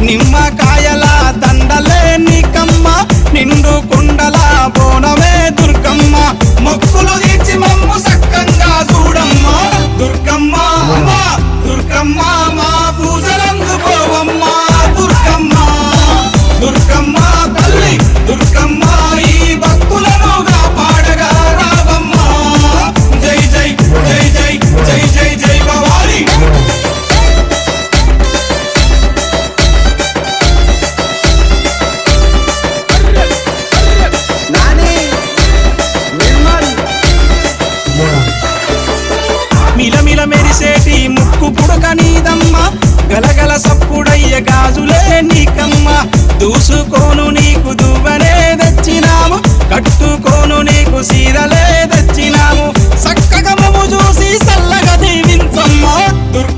నిమ్మకాయల దండలే నీకమ్మ నిండు కుండల బోనమే దుర్గమ్మ మొక్కులు తీర్చి మమ్ము సక్కంగా చూడమ్మా దుర్గమ్మ దుర్గమ్మ మా పూజలందుకోవమ్మ దుర్గమ్మ దుర్గమ్మ తల్లి దుర్గమ్మ ఈ భక్తులను కాపాడగా రావమ్మ జై జై జై జై జై జై జై భవాని మిలమిల మెరిసేటి ముక్కు పుడక నీదమ్మ గలగల సప్పుడయ్య గాజులే నీకమ్మ దూసుకోను నీకు దువ్వనే తెచ్చినాము కట్టుకోను నీకు సీరలే